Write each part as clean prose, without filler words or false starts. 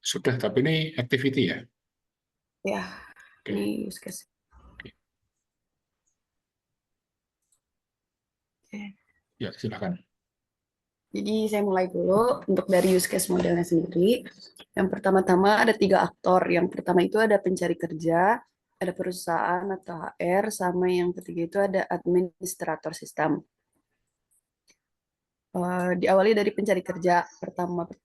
Sudah, tapi ini activity ya. Ya, Oke, ini use case. oke. Oke. Ya, silakan. Jadi saya mulai dulu untuk dari use case modelnya sendiri. Yang pertama-tama ada 3 aktor. Yang pertama itu ada pencari kerja, ada perusahaan atau HR, sama yang ketiga itu ada administrator sistem. Diawali dari pencari kerja.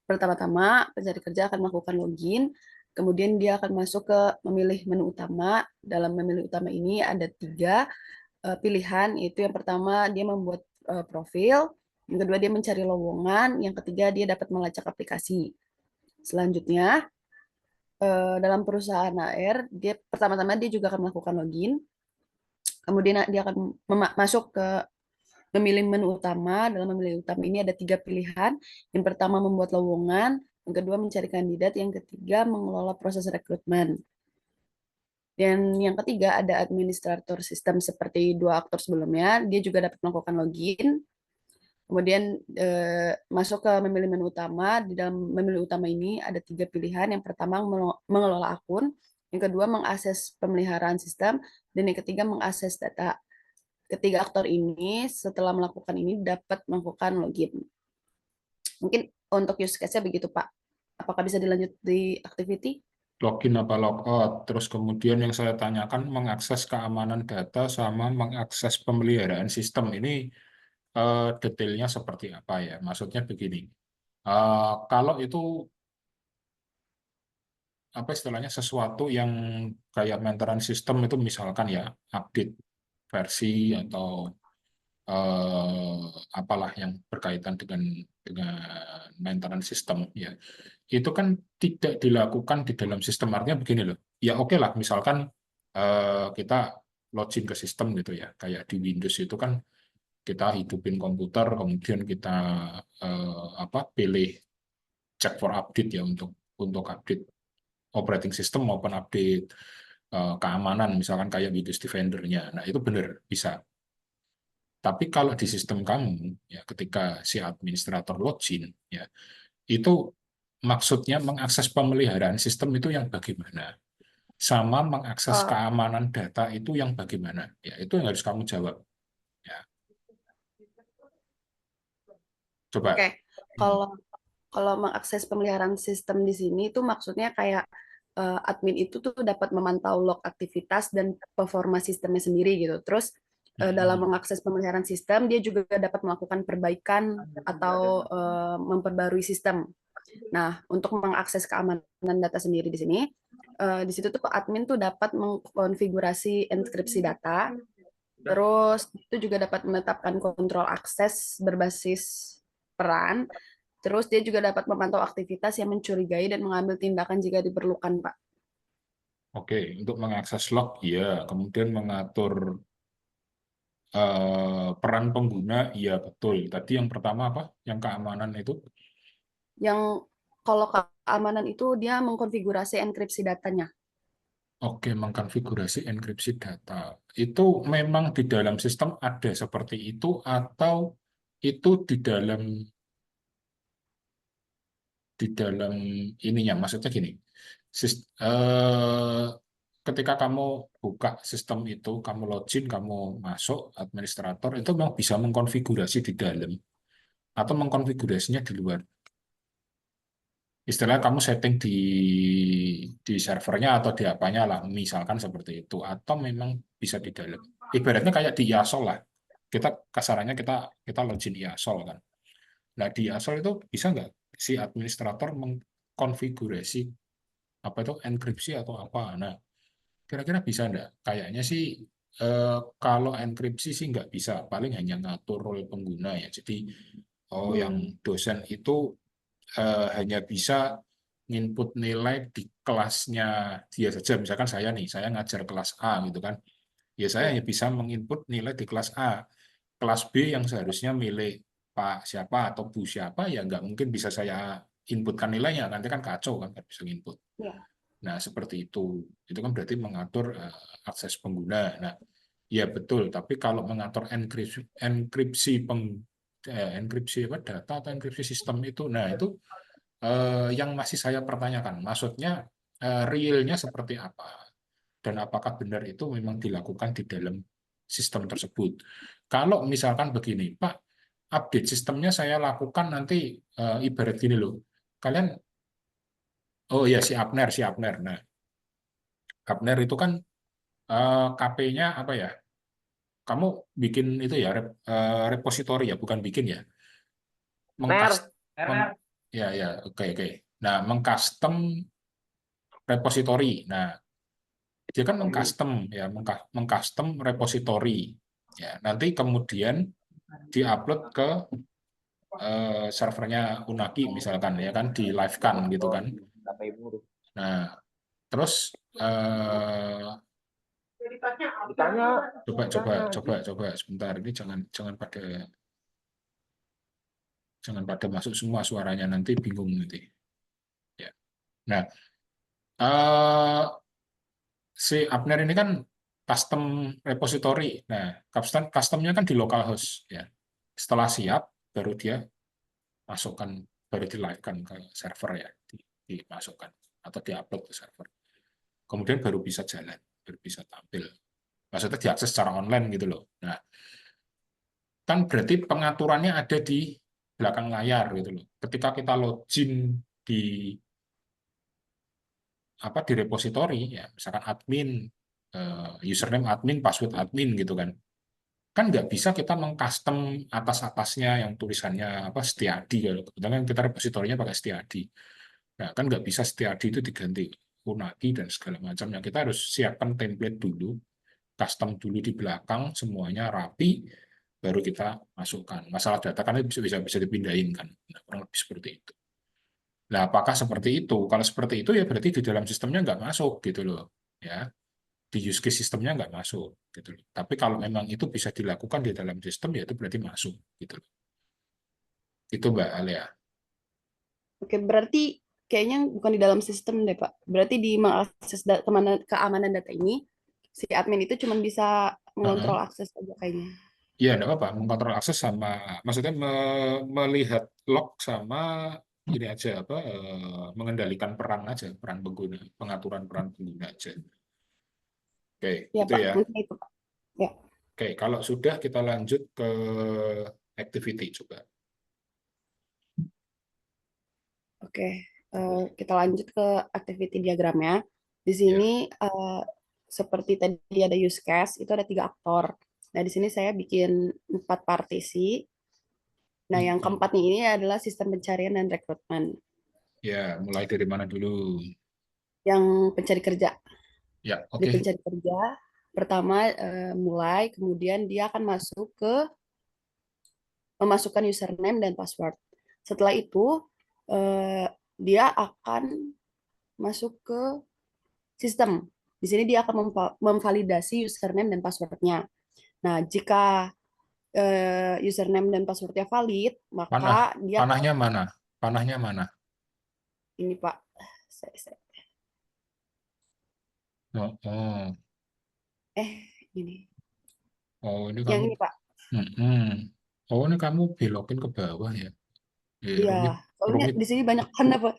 Pertama-tama pencari kerja akan melakukan login, kemudian dia akan masuk ke memilih menu utama. Dalam memilih utama ini ada 3 pilihan, yaitu yang pertama dia membuat profil, yang kedua dia mencari lowongan, yang ketiga dia dapat melacak aplikasi. Selanjutnya, dalam perusahaan HR, dia pertama-tama dia juga akan melakukan login, kemudian dia akan masuk ke memilih menu utama. Dalam memilih utama ini ada 3 pilihan. Yang pertama membuat lowongan, yang kedua mencari kandidat, yang ketiga mengelola proses rekrutmen. Dan yang ketiga ada administrator sistem seperti 2 aktor sebelumnya, dia juga dapat melakukan login, kemudian masuk ke memilih menu utama. Di dalam memilih utama ini ada 3 pilihan. Yang pertama mengelola akun, yang kedua mengakses pemeliharaan sistem, dan yang ketiga mengakses data. Ketiga aktor ini setelah melakukan ini dapat melakukan login. Mungkin untuk use case-nya begitu, Pak. Apakah bisa dilanjut di activity? Login apa logout. Terus kemudian yang saya tanyakan mengakses keamanan data sama mengakses pemeliharaan sistem ini detailnya seperti apa ya? Maksudnya begini. Kalau itu apa istilahnya sesuatu yang kayak maintenance system itu misalkan ya update versi atau eh, apalah yang berkaitan dengan maintenance system ya itu kan tidak dilakukan di dalam sistem, artinya begini loh ya, oke lah misalkan kita login ke sistem gitu ya, kayak di Windows itu kan kita hidupin komputer kemudian kita apa pilih check for update ya untuk update operating system maupun update keamanan misalkan kayak Windows Defender-nya. Nah, itu benar bisa. Tapi kalau di sistem kamu, ya ketika si administrator login, ya itu maksudnya mengakses pemeliharaan sistem itu yang bagaimana, sama mengakses Oh, keamanan data itu yang bagaimana. Ya itu yang harus kamu jawab. Ya, oke. coba. Hmm. Kalau kalau mengakses pemeliharaan sistem di sini itu maksudnya kayak admin itu tuh dapat memantau log aktivitas dan performa sistemnya sendiri gitu. Terus dalam Hmm. mengakses pemeliharaan sistem dia juga dapat melakukan perbaikan atau memperbarui sistem. Nah, untuk mengakses keamanan data sendiri di sini, di situ tuh admin tuh dapat mengkonfigurasi enkripsi data. Terus itu juga dapat menetapkan kontrol akses berbasis peran. Terus dia juga dapat memantau aktivitas yang mencurigai dan mengambil tindakan jika diperlukan, Pak. Oke, untuk mengakses log, ya. Kemudian mengatur peran pengguna, iya betul. Tadi yang pertama apa? Yang keamanan itu? Yang kalau keamanan itu dia mengkonfigurasi enkripsi datanya. Oke, mengkonfigurasi enkripsi data. Itu memang di dalam sistem ada seperti itu atau itu di dalam ininya? Maksudnya gini, ketika kamu buka sistem itu, kamu login, kamu masuk administrator, itu memang bisa mengkonfigurasi di dalam atau mengkonfigurasinya di luar. Istilahnya kamu setting di servernya atau di apanya lah, misalkan seperti itu. Atau memang bisa di dalam. Ibaratnya kayak di IASOL lah. Kita kasarannya kita login IASOL kan. Nah di IASOL itu bisa nggak si administrator mengkonfigurasi apa itu enkripsi atau apa? Nah kira-kira bisa nggak? Kayaknya sih kalau enkripsi sih nggak bisa. Paling hanya ngatur role pengguna ya. Jadi yang Hmm. dosen itu hanya bisa input nilai di kelasnya dia saja. Misalkan saya nih, saya ngajar kelas A gitu kan. Ya saya Ya. hanya bisa menginput nilai di kelas A. Kelas B yang seharusnya milih Pak siapa atau Bu siapa, ya nggak mungkin bisa saya inputkan nilainya. Nanti kan kacau kan, nggak bisa input. Ya. Nah, seperti itu. Itu kan berarti mengatur akses pengguna. Nah, ya betul. Tapi kalau mengatur enkripsi apa, data atau enkripsi sistem itu, nah itu yang masih saya pertanyakan. Maksudnya realnya seperti apa dan apakah benar itu memang dilakukan di dalam sistem tersebut. Kalau misalkan begini, Pak, update sistemnya saya lakukan nanti ibarat gini loh. Kalian, oh ya si Abner, si Abner. Nah, Abner itu kan KP-nya apa ya? Kamu bikin itu ya repositori ya, bukan bikin ya. Mengcast Ner, meng- ya ya oke oke. Nah, mengcustom repositori. Nah, dia kan mengcustom ya, mengcustom repositori. Ya, nanti kemudian diupload ke servernya Unagi misalkan ya kan, di live kan gitu kan. Nah, terus ditanya, coba sebentar, ini jangan pada masuk semua suaranya, nanti bingung nanti. Ya. Nah, eh, si Abner ini kan custom repository. Nah, customnya kan di localhost ya. Setelah siap, baru dia masukkan, baru di live kan ke server ya, dimasukkan atau diupload ke server. Kemudian baru bisa jalan, baru bisa tampil. Maksudnya diakses secara online gitu loh. Nah, kan berarti pengaturannya ada di belakang layar gitu loh. Ketika kita login di di repository ya, misalkan admin, username admin, password admin gitu kan nggak bisa kita mengcustom atas-atasnya yang tulisannya Setiadi, kalau kebetulan kan kita repositorinya pakai Setiadi. Nah, kan nggak bisa Setiadi itu diganti Unagi dan segala macamnya. Kita harus siapkan template dulu, custom dulu di belakang, semuanya rapi, baru kita masukkan. Masalah data kan bisa bisa bisa dipindahin kan. Nah, kurang lebih seperti itu. Nah, apakah seperti itu? Kalau seperti itu ya berarti di dalam sistemnya nggak masuk gitu loh. Ya, di use case sistemnya nggak masuk gitu loh. Tapi kalau memang itu bisa dilakukan di dalam sistem ya itu berarti masuk gitu loh. Itu Mbak Alia. Oke, berarti kayaknya bukan di dalam sistem deh, Pak. Berarti di mengakses keamanan data ini, si admin itu cuma bisa mengontrol Heeh. akses aja kayaknya. Iya, enggak apa-apa. Mengkontrol akses sama, maksudnya melihat log sama ini aja mengendalikan peran aja, peran pengguna, pengaturan peran pengguna aja. Oke, Ya, itu Pak. ya. Mungkin itu, Pak. Ya, Oke, kalau sudah kita lanjut ke activity coba. oke. Kita lanjut ke activity diagramnya. Di Ya. sini seperti tadi ada use case, itu ada 3 aktor. Nah, di sini saya bikin 4 partisi. Nah, yang Mm-mm. keempatnya ini adalah sistem pencarian dan rekrutmen. Ya, mulai dari mana dulu? Yang pencari kerja. Ya, Di oke. pencari kerja, pertama mulai, kemudian dia akan masuk ke memasukkan username dan password. Setelah itu, dia akan masuk ke sistem. Di sini dia akan memvalidasi username dan passwordnya. Nah, jika username dan passwordnya valid, maka Panah, dia akan, panahnya mana? Panahnya mana? ini Pak, Oh, oh, ini, oh, ini yang kamu. ini Pak. Mm-mm. Oh, ini kamu belokin ke bawah ya? Iya, Rumit, soalnya rumit. di sini banyak kan Pak.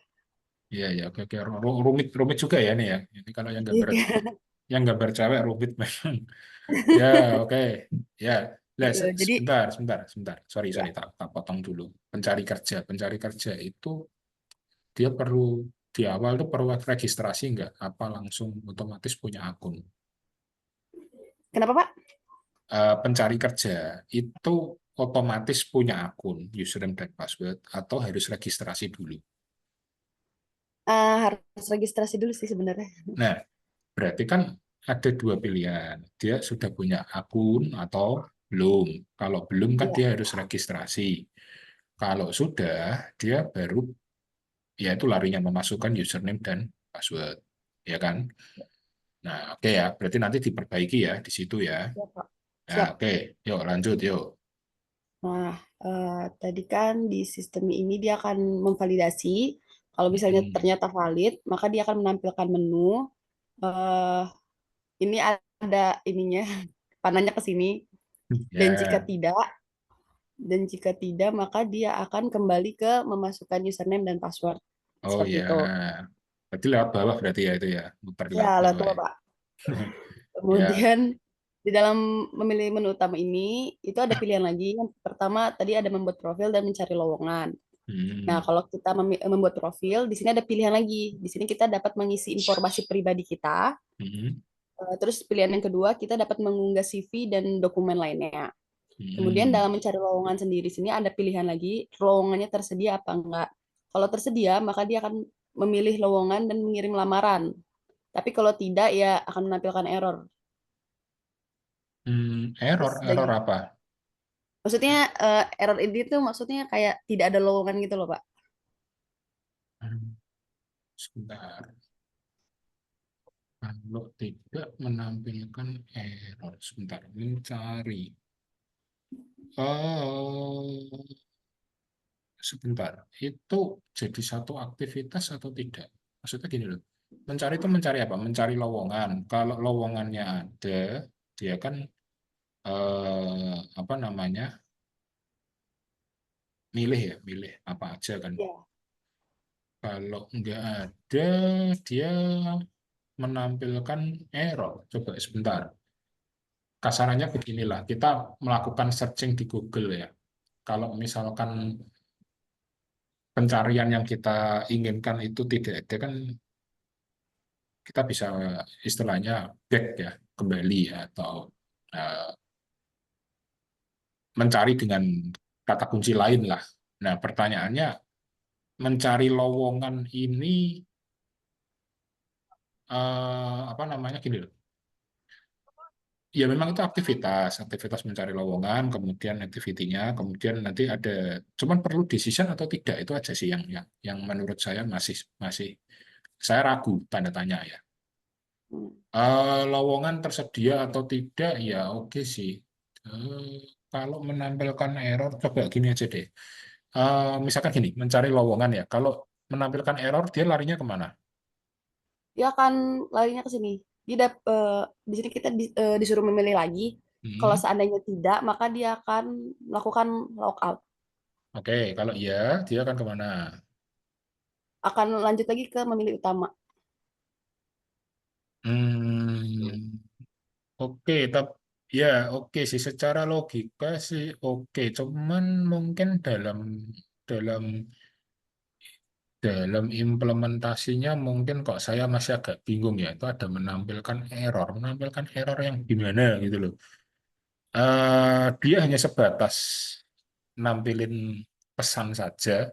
Iya, ya, oke, oke. Rumit, rumit juga ya nih ya. Ini kalau Iya. yang gambar cewek rumit memang. Ya, oke. Ya, lah, Gitu. Jadi, sebentar. Sorry, ya. tak potong dulu. Pencari kerja itu dia perlu di awal tuh perlu registrasi nggak? Apa langsung otomatis punya akun? Kenapa Pak? Pencari kerja itu otomatis punya akun username dan password atau harus registrasi dulu? Harus registrasi dulu sih sebenarnya. Nah, berarti kan ada dua pilihan. Dia sudah punya akun atau belum. Kalau belum kan Iya. dia harus registrasi. Kalau sudah, dia baru ya itu larinya memasukkan username dan password. Ya kan? Nah, oke ya. Berarti nanti diperbaiki ya di situ ya. Iya, Pak. Nah, Siap. oke. Yuk lanjut yuk. Nah, tadi kan di sistem ini dia akan memvalidasi. Kalau misalnya Hmm. ternyata valid, maka dia akan menampilkan menu. eh ini ada ininya, panahnya ke sini. Dan jika Ya. tidak, dan jika tidak maka dia akan kembali ke memasukkan username dan password. Oh Seperti ya, itu. berarti lewat bawah berarti ya itu ya, muter Ya, lewat lewat bawah bawah, ya. Pak. Ya. Kemudian di dalam memilih menu utama ini, itu ada pilihan lagi. Yang pertama tadi ada membuat profil dan mencari lowongan. Nah, Hmm. kalau kita membuat profil, di sini ada pilihan lagi. Di sini kita dapat mengisi informasi pribadi kita. Hmm. Terus pilihan yang kedua, kita dapat mengunggah CV dan dokumen lainnya. Kemudian Hmm. dalam mencari lowongan sendiri sini ada pilihan lagi, lowongannya tersedia apa enggak. Kalau tersedia, maka dia akan memilih lowongan dan mengirim lamaran. Tapi kalau tidak, ya akan menampilkan error. Error, Terus error apa? maksudnya error ini tuh maksudnya kayak tidak ada lowongan gitu loh, Pak. Hmm, Sebentar. Kalau tidak menampilkan error, sebentar. Mencari. Oh, sebentar. Itu jadi satu aktivitas atau tidak? Maksudnya gini loh. Mencari itu mencari apa? Mencari lowongan. Kalau lowongannya ada, dia kan apa namanya? Milih ya, milih apa aja kan. Ya. Kalau nggak ada, dia menampilkan error. Coba sebentar. Kasarannya beginilah, kita melakukan searching di Google ya. Kalau misalkan pencarian yang kita inginkan itu tidak ada kan kita bisa istilahnya back ya, kembali ya, atau eh, mencari dengan kata kunci lain lah. Nah, pertanyaannya mencari lowongan ini apa namanya gini loh. Ya memang itu aktivitas, aktivitas mencari lowongan, kemudian activity-nya, kemudian nanti ada, cuman perlu decision atau tidak itu aja sih yang menurut saya masih masih saya ragu tanda tanya ya. Hmm. Lowongan tersedia atau tidak ya oke sih. Eh, Kalau menampilkan error coba gini aja deh. Misalkan gini mencari lowongan ya. Kalau menampilkan error dia larinya kemana? Dia akan larinya ke sini. Di sini kita disuruh memilih lagi. Kalau Hmm, seandainya tidak, maka dia akan melakukan logout. oke, kalau iya dia akan kemana? Akan lanjut lagi ke memilih utama. Hmm, oke, tapi ya oke sih secara logika sih oke. Cuman mungkin dalam dalam implementasinya mungkin kok saya masih agak bingung ya. Itu ada menampilkan error yang gimana gitu loh. Dia hanya sebatas nampilin pesan saja,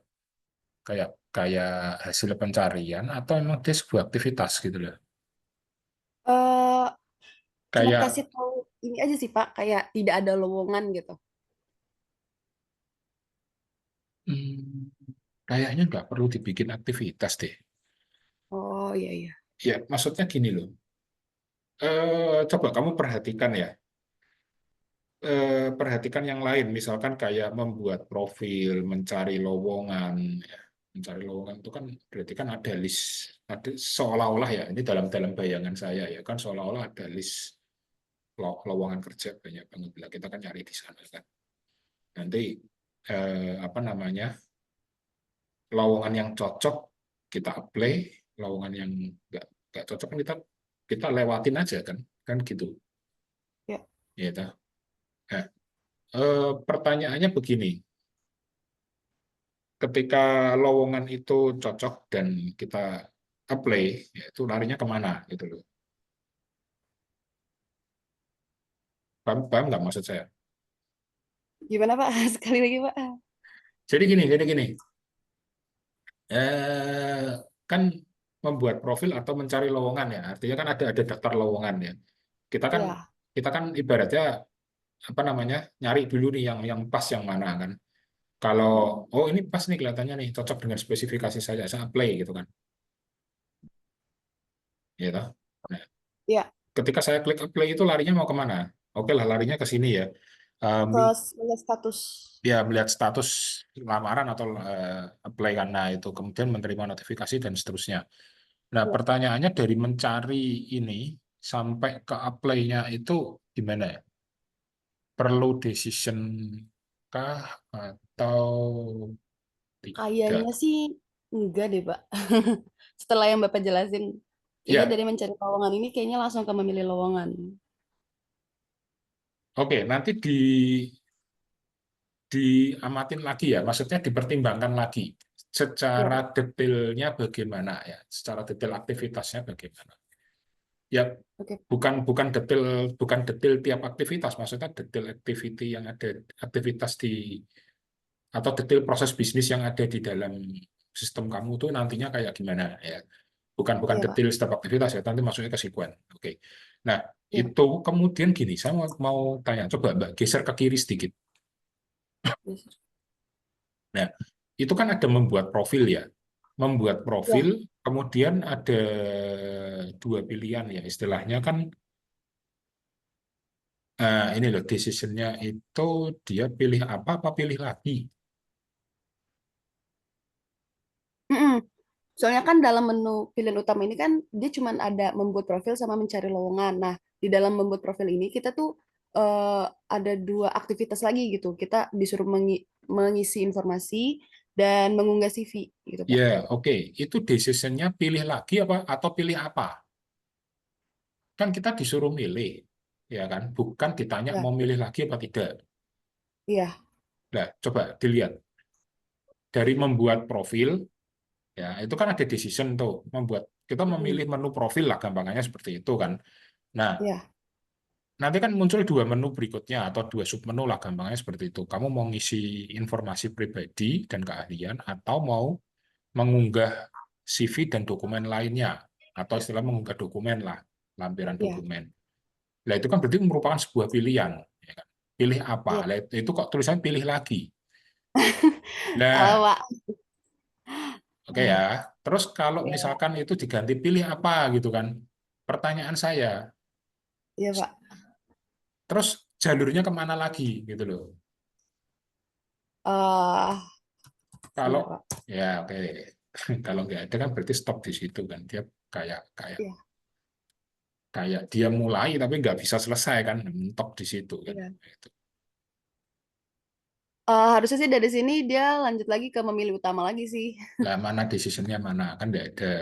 kayak kayak hasil pencarian atau emang dia sebuah aktivitas gitu loh. eh Cuma Kayak kasih tahu ini aja sih Pak, kayak tidak ada lowongan gitu. hmm, kayaknya nggak perlu dibikin aktivitas deh. Oh iya iya. Ya, maksudnya gini loh. Coba kamu perhatikan ya. Perhatikan yang lain, misalkan kayak membuat profil, mencari lowongan. Ya. Mencari lowongan itu kan berarti kan ada list, ada seolah-olah ya, ini dalam dalam bayangan saya ya kan seolah-olah ada list lowongan kerja banyak banget. Lah kita kan nyari di sana kan. Nanti apa namanya lowongan yang cocok kita apply, lowongan yang nggak cocok kan kita lewatin aja kan gitu. Ya. Ya, toh. Nah, pertanyaannya begini, ketika lowongan itu cocok dan kita apply, ya itu larinya kemana gitu loh. Paham nggak maksud saya? Gimana Pak? Sekali lagi Pak. Jadi gini, eh, kan membuat profil atau mencari lowongan ya, artinya kan ada daftar lowongan ya. Kita kan Ya. kita kan ibaratnya apa namanya nyari dulu nih yang pas yang mana kan. Kalau oh ini pas nih kelihatannya nih cocok dengan spesifikasi saya apply gitu kan. Ya toh. Nah, Ya. ketika saya klik apply itu larinya mau kemana? Oke lah larinya ke sini ya. Um, Melihat status. Ya melihat status lamaran atau apply karena itu kemudian menerima notifikasi dan seterusnya. Nah Ya. pertanyaannya dari mencari ini sampai ke apply-nya itu gimana ya? Perlu decision kah atau Kayaknya tidak? sih enggak deh, Pak. Setelah yang Bapak jelasin, kayaknya Ya, dari mencari lowongan ini kayaknya langsung ke memilih lowongan. oke. Nanti diamatin lagi ya, maksudnya dipertimbangkan lagi Ya, secara detailnya bagaimana ya, secara detail aktivitasnya bagaimana. Ya, oke. bukan detail tiap aktivitas, maksudnya detail activity yang ada, aktivitas atau detail proses bisnis yang ada di dalam sistem kamu tuh nantinya kayak gimana ya. Bukan Iya, Pak. detail setiap aktivitas ya, nanti masuknya ke sekuen. Oke. Nah, Iya. itu kemudian gini, saya mau tanya, coba Mbak geser ke kiri sedikit. Yes. Nah, itu kan ada membuat profil ya. Membuat profil, Ya. kemudian ada dua pilihan ya, istilahnya kan ini loh, decision-nya itu dia pilih apa pilih lagi. Mm-mm. Soalnya kan dalam menu pilihan utama ini kan dia cuma ada membuat profil sama mencari lowongan. Nah, di dalam membuat profil ini kita tuh eh, ada dua aktivitas lagi gitu. Kita disuruh mengisi informasi dan mengunggah CV gitu, Pak. Ya, oke. Itu decision-nya pilih lagi apa atau pilih apa? Kan kita disuruh milih, ya kan? Bukan ditanya Ya, mau milih lagi apa tidak. iya. Nah, coba dilihat dari membuat profil, ya itu kan ada decision tuh, membuat kita Mm-mm. memilih menu profil lah, gampangannya seperti itu kan. Nah, Iya, nanti kan muncul dua menu berikutnya atau dua submenu lah, gampangnya seperti itu. Kamu mau ngisi informasi pribadi dan keahlian atau mau mengunggah CV dan dokumen lainnya atau istilah mengunggah dokumen lah, lampiran iya, dokumen. Nah, itu kan berarti merupakan sebuah pilihan, ya kan? Pilih apa? iya. Nah, itu kok tulisannya pilih lagi. Salah, Nah, Pak. oke ya. Terus kalau Iya, misalkan itu diganti pilih apa gitu kan? Pertanyaan saya, iya, Pak. terus jalurnya kemana lagi gitu loh? eh Kalau Sebentar, Pak. ya oke, kalau nggak ada kan berarti stop di situ kan. Dia kayak kayak Iya, kayak dia mulai tapi nggak bisa selesai kan, mentok di situ kan. iya. Gitu. Harusnya sih dari sini dia lanjut lagi ke memilih utama lagi sih. Lah mana decisionnya mana kan nggak ada.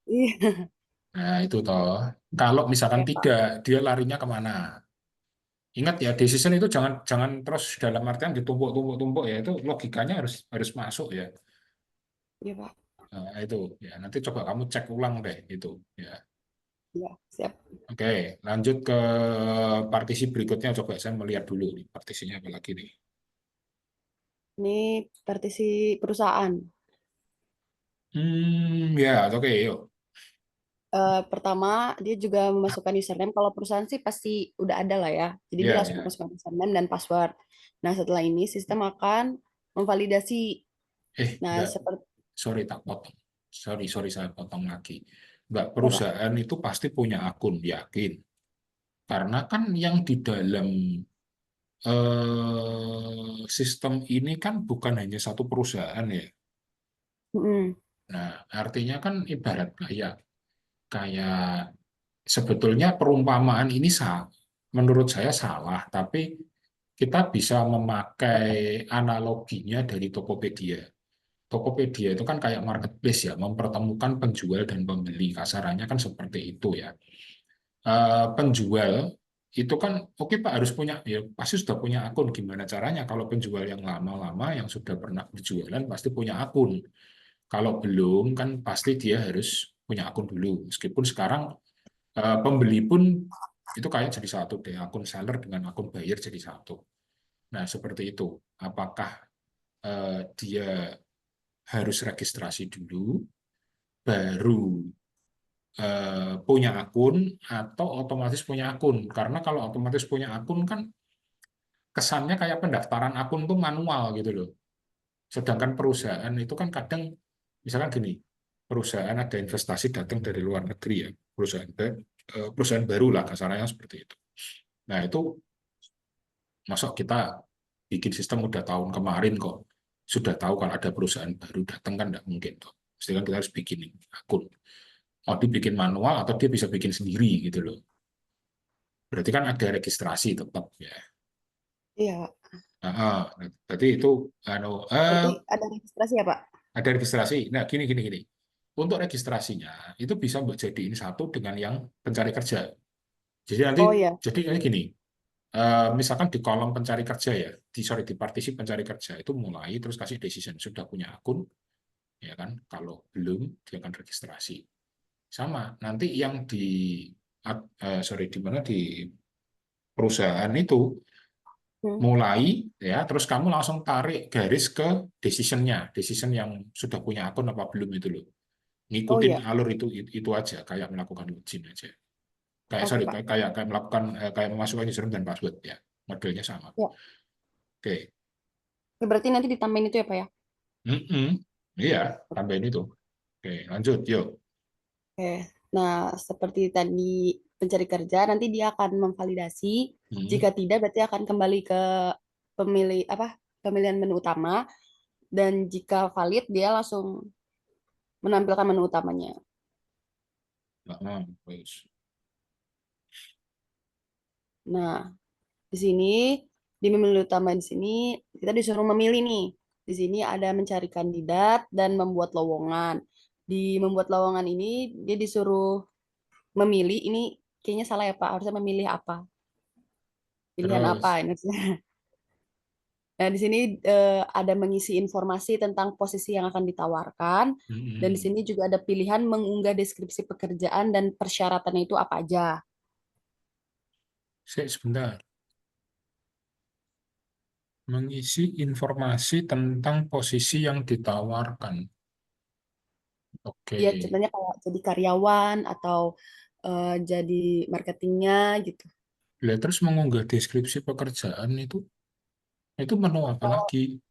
Iya, Nah itu toh. Kalau misalkan iya, Pak. tidak, dia larinya kemana? Ingat ya, decision itu jangan jangan terus dalam artian ditumpuk-tumpuk-tumpuk ya, itu logikanya harus harus masuk ya. Iya, Pak. Nah, itu ya nanti coba kamu cek ulang deh itu ya. Iya, siap. Oke, lanjut ke partisi berikutnya. Coba saya melihat dulu nih, partisinya apa lagi nih. Ini partisi perusahaan. Ya, oke, yuk. Pertama, dia juga memasukkan username. Kalau perusahaan sih pasti udah ada lah ya. Jadi dia Ya, langsung ya. memasukkan username dan password. Nah, setelah ini sistem akan memvalidasi. Nah, Mbak, seperti sorry tak potong. Sorry saya potong lagi. Mbak, ya, Pak. perusahaan itu pasti punya akun, yakin. Karena kan yang di dalam sistem ini kan bukan hanya satu perusahaan ya. Mm-mm. Nah, artinya kan ibarat kayak kayak sebetulnya perumpamaan ini menurut saya salah, tapi kita bisa memakai analoginya dari Tokopedia. Tokopedia itu kan kayak marketplace ya, mempertemukan penjual dan pembeli. Kasarannya kan seperti itu ya. Penjual itu kan oke Pak harus punya ya pasti sudah punya akun. Gimana caranya kalau penjual yang lama-lama yang sudah pernah berjualan pasti punya akun. Kalau belum kan pasti dia harus punya akun dulu. Meskipun sekarang pembeli pun itu kayak jadi satu deh, akun seller dengan akun buyer jadi satu. Nah, seperti itu. Apakah dia harus registrasi dulu, baru punya akun, atau otomatis punya akun? Karena kalau otomatis punya akun kan kesannya kayak pendaftaran akun tuh manual gitu loh. Sedangkan perusahaan itu kan kadang, misalkan gini, perusahaan ada investasi datang dari luar negeri ya, perusahaan baru lah kasarnya seperti itu. Nah itu masuk kita bikin sistem udah tahun kemarin kok sudah tahu kalau ada perusahaan baru datang kan nggak mungkin tuh. Mesti kan kita harus bikin akun. Mau dibikin manual atau dia bisa bikin sendiri gitu loh. Berarti kan ada registrasi tetap ya. Iya, Pak. Berarti itu Berarti ada registrasi ya, Pak? ada registrasi. Nah, gini. Untuk registrasinya itu bisa mbok jadiin satu dengan yang pencari kerja. Jadi nanti Oh ya. jadi gini, misalkan di kolom pencari kerja ya, di partisi pencari kerja itu mulai terus kasih decision sudah punya akun, ya kan? Kalau belum dia akan registrasi. Sama nanti yang di mana di perusahaan itu Hmm. mulai ya, terus kamu langsung tarik garis ke decision yang sudah punya akun apa belum itu loh. Oh Ngikutin ya. alur itu aja, kayak melakukan login aja. Kayak Oke, sorry, Pak. kayak melakukan kayak memasukkan username dan password ya. Modelnya sama. Ya. Oke. Ya, berarti nanti ditambahin itu ya, Pak ya? Mm-mm. Iya, tambahin itu. Oke, lanjut, yuk. Oke. Nah, seperti tadi pencari kerja, nanti dia akan memvalidasi. Hmm. Jika tidak, berarti akan kembali ke pemilih apa? Pemilihan menu utama. Dan jika valid, dia langsung menampilkan menu utamanya. Bagus. Nah, di sini di menu utama di sini kita disuruh memilih nih. Di sini ada mencari kandidat dan membuat lowongan. Di membuat lowongan ini dia disuruh memilih. Ini kayaknya salah ya Pak. Harusnya memilih apa? Pilihan apa Terus, ini? Nah, di sini ada mengisi informasi tentang posisi yang akan ditawarkan. Dan di mm-mm. sini juga ada pilihan mengunggah deskripsi pekerjaan dan persyaratannya itu apa aja. Sebentar. Mengisi informasi tentang posisi yang ditawarkan. Oke. Ya, contohnya kayak jadi karyawan atau jadi marketingnya gitu. Lihat terus mengunggah deskripsi pekerjaan itu menu apa Kalau lagi?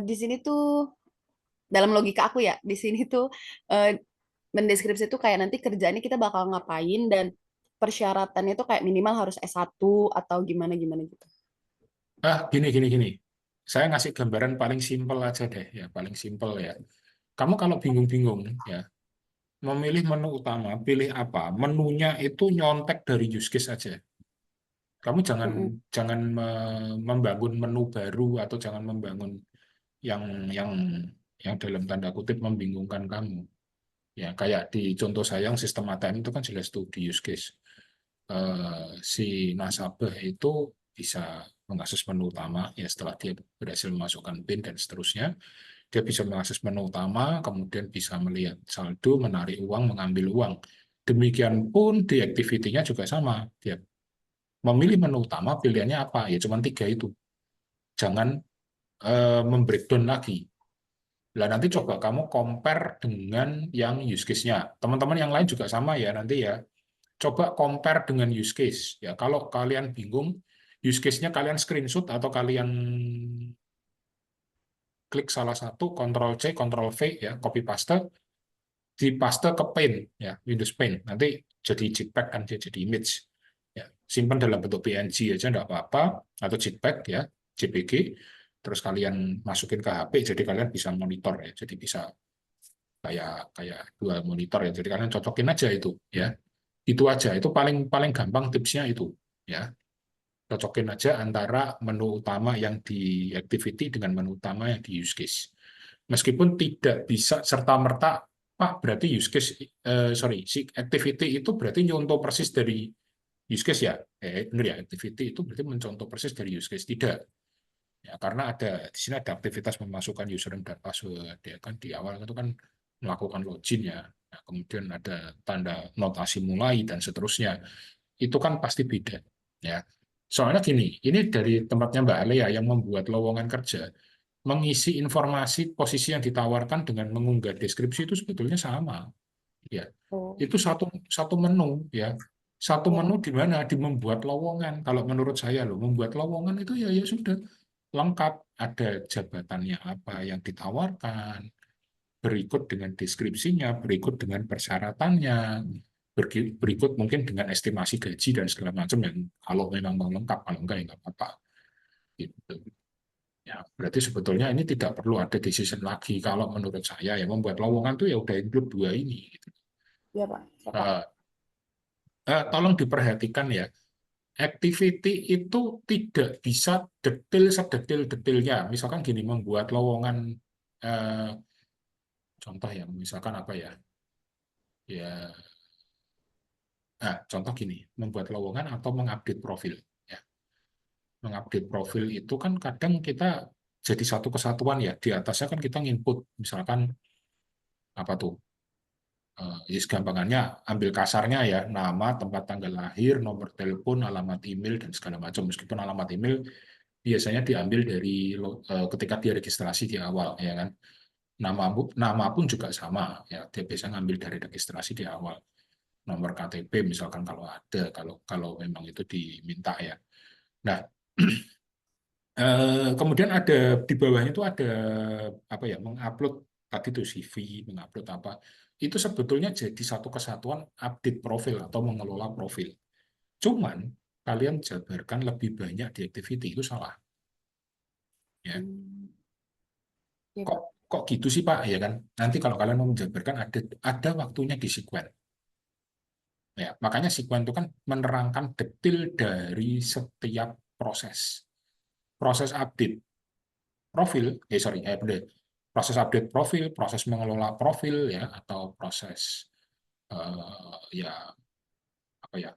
di sini tuh dalam logika aku ya, di sini tuh eh, mendeskripsi tuh kayak nanti kerjaannya kita bakal ngapain dan persyaratannya tuh kayak minimal harus S1 atau gimana gimana gitu. Gini. Saya ngasih gambaran paling simpel aja deh, ya, paling simpel ya. Kamu kalau bingung-bingung, ya, memilih menu utama, pilih apa? Menunya itu nyontek dari use case aja. Kamu jangan Mm-mm. jangan membangun menu baru atau jangan membangun yang yang yang dalam tanda kutip membingungkan kamu. Ya, kayak di contoh saya yang sistem ATM itu kan jelas tuh di use case. Si nasabah itu bisa mengakses menu utama ya setelah dia berhasil memasukkan PIN dan seterusnya. Dia bisa mengakses menu utama, kemudian bisa melihat saldo, menarik uang, mengambil uang. Demikian pun di activity-nya juga sama. Dia memilih menu utama, pilihannya apa? Ya cuma tiga itu. Jangan membreakdown lagi. Lah nanti Ya. coba kamu compare dengan yang use case-nya. Teman-teman yang lain juga sama ya nanti ya. Coba compare dengan use case. Ya kalau kalian bingung, use case-nya kalian screenshot atau kalian klik salah satu, Ctrl C, Ctrl V ya, copy paste, dipaste ke Paint ya, Windows Paint. Nanti jadi JPEG kan dia jadi image. Ya, simpan dalam bentuk PNG aja enggak apa-apa atau JPEG ya, JPG. Terus kalian masukin ke HP jadi kalian bisa monitor ya. Jadi bisa kayak kayak dua monitor ya. Jadi kalian cocokin aja itu ya. Itu aja. Itu paling paling gampang tipsnya itu ya. Cocokin aja antara menu utama yang di activity dengan menu utama yang di use case. Meskipun tidak bisa serta-merta, Pak, berarti use case, sorry, si activity itu berarti nyontoh persis dari use case ya? Benar ya, activity itu berarti mencontoh persis dari use case. Tidak. Ya, karena di sini ada aktivitas memasukkan username dan password. Ya, kan di awal itu kan melakukan login ya. Nah, kemudian ada tanda notasi mulai dan seterusnya. Itu kan pasti beda. Ya. Soalnya gini, ini dari tempatnya Mbak Alea yang membuat lowongan kerja mengisi informasi posisi yang ditawarkan dengan mengunggah deskripsi itu sebetulnya sama ya, Oh, itu satu satu menu ya, satu ya. menu di mana di membuat lowongan. Kalau menurut saya loh, membuat lowongan itu ya sudah lengkap, ada jabatannya apa yang ditawarkan, berikut dengan deskripsinya, berikut dengan persyaratannya, berikut mungkin dengan estimasi gaji dan segala macam yang kalau memang mau lengkap, kalau enggak ya nggak apa-apa gitu. Ya, berarti sebetulnya ini tidak perlu ada decision lagi. Kalau menurut saya ya membuat lowongan tuh ya udah include dua ini. Gitu. Ya, Pak. Siapa? Eh, Tolong diperhatikan ya, activity itu tidak bisa detail sedetail-detailnya. Misalkan gini, membuat lowongan, contoh ya, misalkan apa ya, ya, contoh gini, membuat lowongan atau mengupdate profil. Ya. Mengupdate profil itu kan kadang kita jadi satu kesatuan ya. Di atasnya kan kita nginput, misalkan apa tuh? Ya gampangannya ambil kasarnya ya, nama, tempat tanggal lahir, nomor telepon, alamat email, dan segala macam. Meskipun alamat email biasanya diambil dari ketika dia registrasi di awal, ya kan. Nama pun juga sama, ya. Dia biasanya ngambil dari registrasi di awal. Nomor KTP misalkan kalau ada, kalau memang itu diminta ya. Nah, kemudian ada di bawahnya itu ada apa ya, mengupload tadi itu CV, mengupload apa. Itu sebetulnya jadi satu kesatuan update profil atau mengelola profil. Cuman kalian jabarkan lebih banyak di activity itu salah. Ya. Ya, Kok Pak. kok gitu sih Pak? Ya kan. Nanti kalau kalian mau menjabarkan ada waktunya di sequence. Ya, makanya sequence itu kan menerangkan detail dari setiap proses. Proses update profil, sorry, bener. Proses update profil, proses mengelola profil ya, atau proses ya apa ya,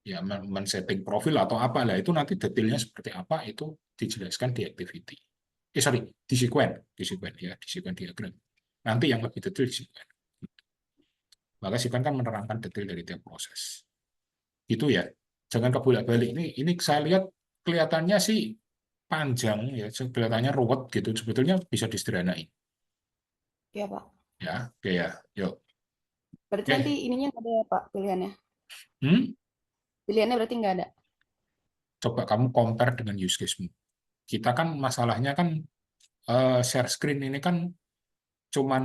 ya men-setting profil atau apa lah, itu nanti detailnya seperti apa itu dijelaskan di activity. Sorry, di sequence ya, di sequence diagram. Nanti yang lebih detail di sequence. Maka sequence kan menerangkan detail dari tiap proses. Itu ya, jangan kebolak-balik. Ini saya lihat kelihatannya sih panjang ya, kelihatannya ruwet gitu. Sebetulnya bisa disederhanain. Ya, Pak. Ya, oke ya. Yuk. Berarti nanti Oke. ininya nggak ada ya, Pak, pilihannya. Hmm? Pilihannya berarti nggak ada. Coba kamu compare dengan use case-mu. Kita kan masalahnya kan share screen ini kan cuman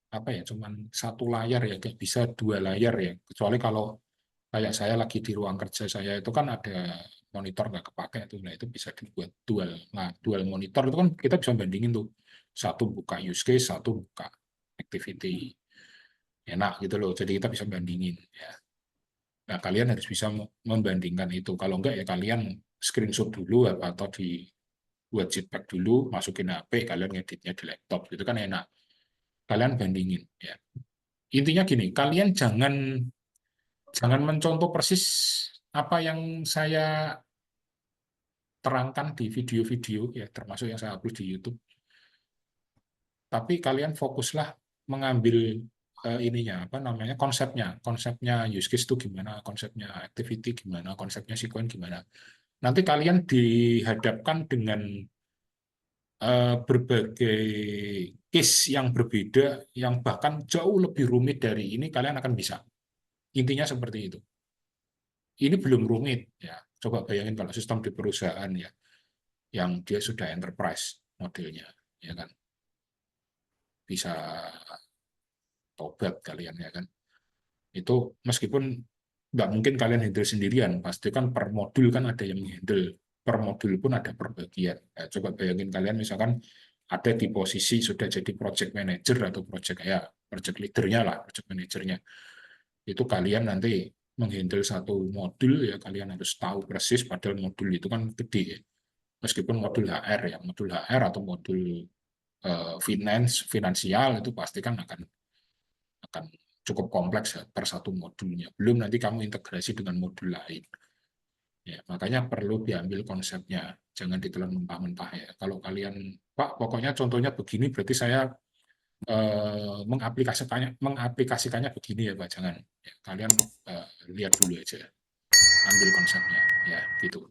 apa ya, cuman satu layar ya, nggak bisa dua layar ya. Kecuali kalau kayak saya lagi di ruang kerja saya itu kan ada monitor nggak kepake tuh, nah itu bisa dibuat dual. Nah, dual monitor itu kan kita bisa bandingin tuh, satu buka use case, satu buka activity, enak gitu loh. Jadi kita bisa bandingin ya. Nah, kalian harus bisa membandingkan itu. Kalau enggak ya kalian screenshot dulu atau dibuat jetpack dulu, masukin HP, kalian ngeditnya di laptop. Itu kan enak. Kalian bandingin ya. Intinya gini, kalian jangan jangan mencontoh persis apa yang saya terangkan di video-video ya, termasuk yang saya upload di YouTube. Tapi kalian fokuslah mengambil ininya apa namanya, konsepnya use case itu gimana, konsepnya activity gimana, konsepnya sequence gimana. Nanti kalian dihadapkan dengan berbagai case yang berbeda, yang bahkan jauh lebih rumit dari ini, kalian akan bisa. Intinya seperti itu. Ini belum rumit ya. Coba bayangin kalau sistem di perusahaan ya, yang dia sudah enterprise modelnya, ya kan, bisa tobat kalian ya kan. Itu meskipun nggak mungkin kalian handle sendirian, pasti kan per modul kan ada yang handle, per modul pun ada perbagian. Ya, coba bayangin kalian misalkan ada di posisi sudah jadi project manager atau project leadernya lah, project manajernya. Itu kalian nanti menghandle satu modul ya, kalian harus tahu persis, padahal modul itu kan gede ya. Meskipun modul HR ya, modul HR atau modul finansial itu pasti kan akan cukup kompleks ya, per satu modulnya. Belum nanti kamu integrasi dengan modul lain. Ya, makanya perlu diambil konsepnya, jangan ditelan mentah-mentah ya. Kalau kalian, Pak, pokoknya contohnya begini, berarti saya mengaplikasikannya begini ya, Pak. Jangan. Ya, kalian lihat dulu aja, ambil konsepnya, ya gitu.